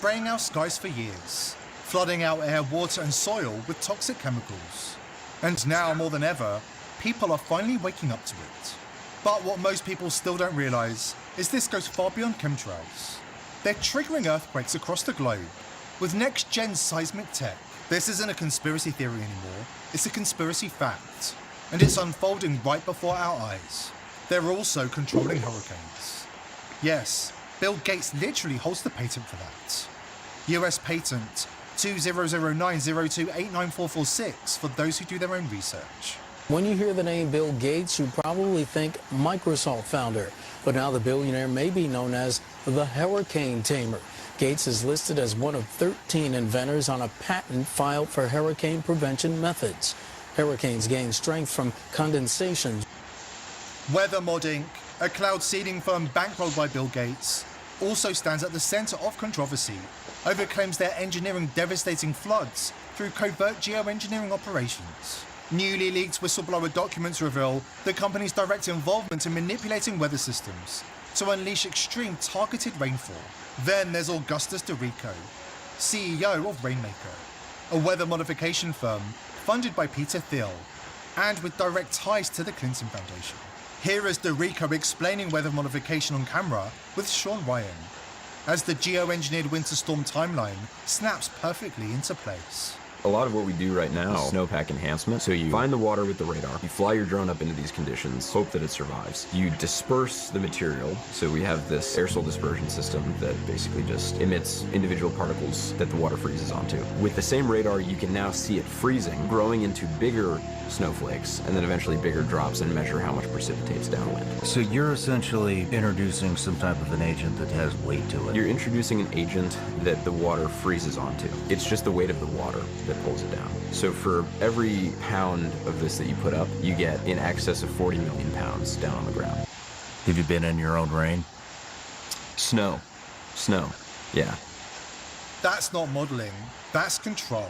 spraying our skies for years, flooding our air, water and soil with toxic chemicals. And now, more than ever, people are finally waking up to it. But what most people still don't realise is this goes far beyond chemtrails. They're triggering earthquakes across the globe with next-gen seismic tech. This isn't a conspiracy theory anymore, it's a conspiracy fact. And it's unfolding right before our eyes. They're also controlling hurricanes. Yes, Bill Gates literally holds the patent for that. US patent 200902894446 for those who do their own research. When you hear the name Bill Gates, you probably think Microsoft founder. But now the billionaire may be known as the hurricane tamer. Gates is listed as one of 13 inventors on a patent filed for hurricane prevention methods. Hurricanes gain strength from condensation. Weathermod Inc., a cloud seeding firm bankrolled by Bill Gates, also stands at the center of controversy over claims they're engineering devastating floods through covert geoengineering operations. Newly leaked whistleblower documents reveal the company's direct involvement in manipulating weather systems to unleash extreme targeted rainfall. Then there's Augustus DeRico, CEO of Rainmaker, a weather modification firm funded by Peter Thiel and with direct ties to the Clinton Foundation. Here is DeRico explaining weather modification on camera with Sean Ryan, as the geoengineered winter storm timeline snaps perfectly into place. A lot of what we do right now is snowpack enhancement. So you find the water with the radar, you fly your drone up into these conditions, hope that it survives. You disperse the material. So we have this aerosol dispersion system that basically just emits individual particles that the water freezes onto. With the same radar, you can now see it freezing, growing into bigger snowflakes, and then eventually bigger drops and measure how much precipitates downwind. So you're essentially introducing some type of an agent that has weight to it. You're introducing an agent that the water freezes onto. It's just the weight of the water that pulls it down. So for every pound of this that you put up, you get in excess of 40 million pounds down on the ground. Have you been in your own rain? Snow, yeah. That's not modeling, that's control.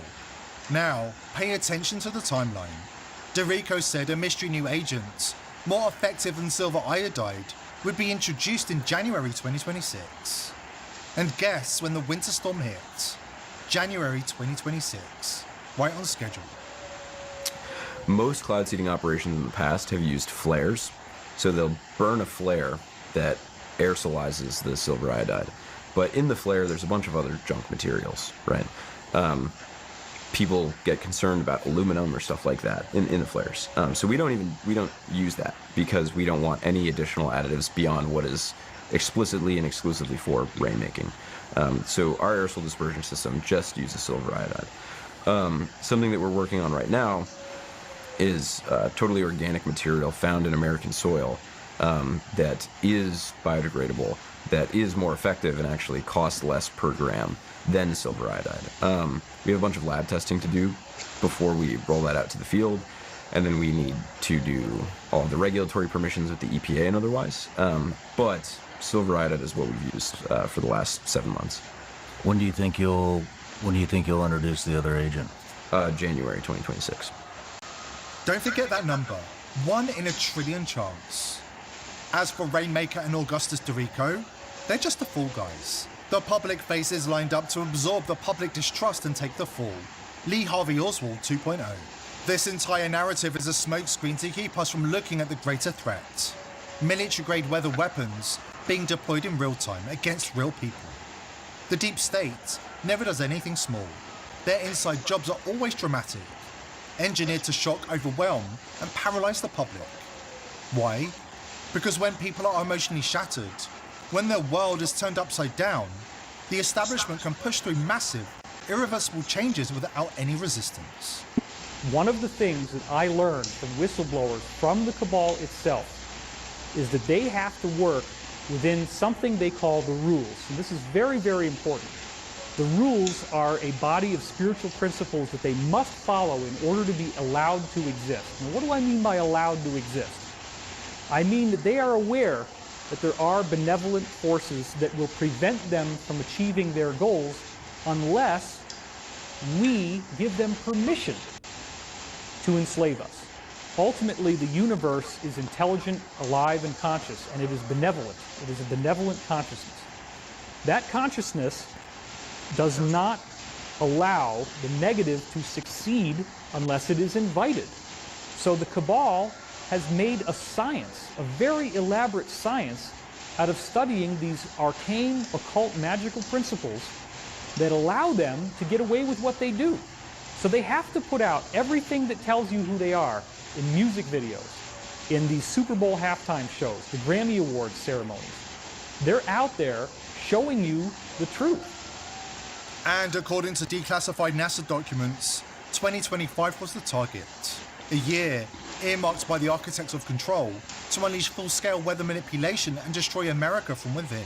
Now, pay attention to the timeline. DeRico said a mystery new agent, more effective than silver iodide, would be introduced in January 2026. And guess when the winter storm hit? January 2026, right on schedule. Most cloud seeding operations in the past have used flares. So they'll burn a flare that aerosolizes the silver iodide. But in the flare, there's a bunch of other junk materials, right? People get concerned about aluminum or stuff like that in the flares. So we don't use that because we don't want any additional additives beyond what is explicitly and exclusively for rainmaking. So our aerosol dispersion system just uses silver iodide. Something that we're working on right now is totally organic material found in American soil that is biodegradable, that is more effective and actually costs less per gram than silver iodide. We have a bunch of lab testing to do before we roll that out to the field, and then we need to do all the regulatory permissions with the EPA and otherwise. But silver iodide is what we've used for the last 7 months. When do you think you'll introduce the other agent? January 2026. Don't forget that number, 1 in a trillion chance. As for Rainmaker and Augustus DeRico, they're just the fall guys. The public faces lined up to absorb the public distrust and take the fall. Lee Harvey Oswald 2.0. This entire narrative is a smokescreen to keep us from looking at the greater threat. Military-grade weather weapons being deployed in real time against real people. The deep state never does anything small. Their inside jobs are always dramatic, engineered to shock, overwhelm, and paralyze the public. Why? Because when people are emotionally shattered, when their world is turned upside down, the establishment can push through massive, irreversible changes without any resistance. One of the things that I learned from whistleblowers from the cabal itself is that they have to work within something they call the rules. And this is very, very important. The rules are a body of spiritual principles that they must follow in order to be allowed to exist. Now, what do I mean by allowed to exist? I mean that they are aware that there are benevolent forces that will prevent them from achieving their goals unless we give them permission to enslave us. Ultimately, the universe is intelligent, alive, and conscious, and it is benevolent. It is a benevolent consciousness. That consciousness does not allow the negative to succeed unless it is invited. So the cabal has made a science, a very elaborate science, out of studying these arcane, occult, magical principles that allow them to get away with what they do. So they have to put out everything that tells you who they are in music videos, in the Super Bowl halftime shows, the Grammy Awards ceremonies. They're out there showing you the truth. And according to declassified NASA documents, 2025 was the target. A year earmarked by the architects of control to unleash full-scale weather manipulation and destroy America from within.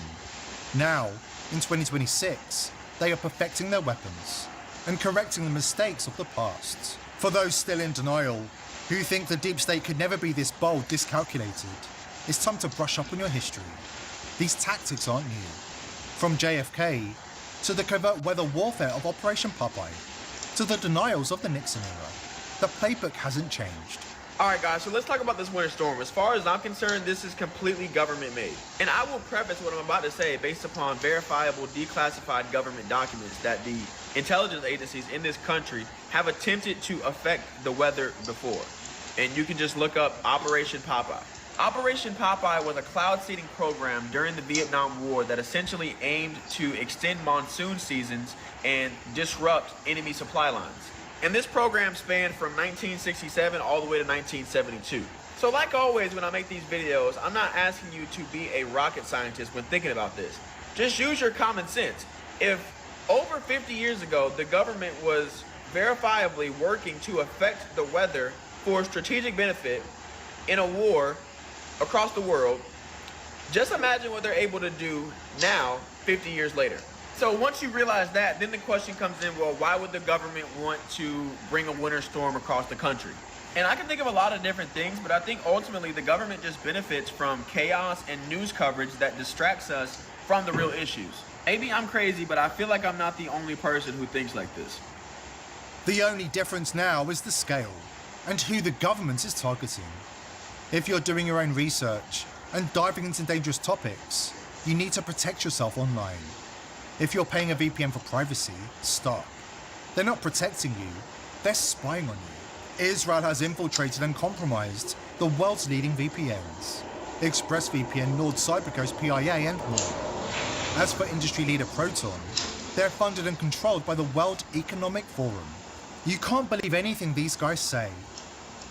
Now, in 2026, they are perfecting their weapons and correcting the mistakes of the past. For those still in denial, who think the deep state could never be this bold, this calculated, it's time to brush up on your history. These tactics aren't new. From JFK to the covert weather warfare of Operation Popeye, to the denials of the Nixon era, the playbook hasn't changed. All right, guys, so let's talk about this winter storm. As far as I'm concerned, this is completely government-made. And I will preface what I'm about to say based upon verifiable, declassified government documents that the intelligence agencies in this country have attempted to affect the weather before. And you can just look up Operation Popeye. Operation Popeye was a cloud seeding program during the Vietnam War that essentially aimed to extend monsoon seasons and disrupt enemy supply lines. And this program spanned from 1967 all the way to 1972. So like always when I make these videos, I'm not asking you to be a rocket scientist when thinking about this. Just use your common sense. If over 50 years ago, the government was verifiably working to affect the weather for strategic benefit in a war across the world, just imagine what they're able to do now, 50 years later. So once you realize that, then the question comes in, well, why would the government want to bring a winter storm across the country? And I can think of a lot of different things, but I think ultimately the government just benefits from chaos and news coverage that distracts us from the real issues. Maybe I'm crazy, but I feel like I'm not the only person who thinks like this. The only difference now is the scale and who the government is targeting. If you're doing your own research and diving into dangerous topics, you need to protect yourself online. If you're paying a VPN for privacy, stop. They're not protecting you, they're spying on you. Israel has infiltrated and compromised the world's leading VPNs. ExpressVPN, Nord CyberGhost, PIA, and more. As for industry leader Proton, they're funded and controlled by the World Economic Forum. You can't believe anything these guys say.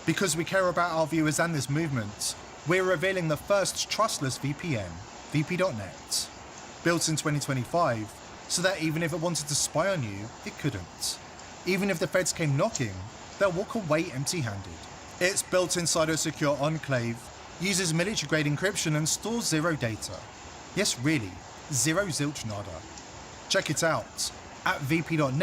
Because we care about our viewers and this movement, we're revealing the first trustless VPN, VP.net. Built in 2025, so that even if it wanted to spy on you, it couldn't. Even if the feds came knocking, they'll walk away empty-handed. It's built inside a secure enclave, uses military-grade encryption and stores zero data. Yes, really, zero zilch nada. Check it out at vp.net.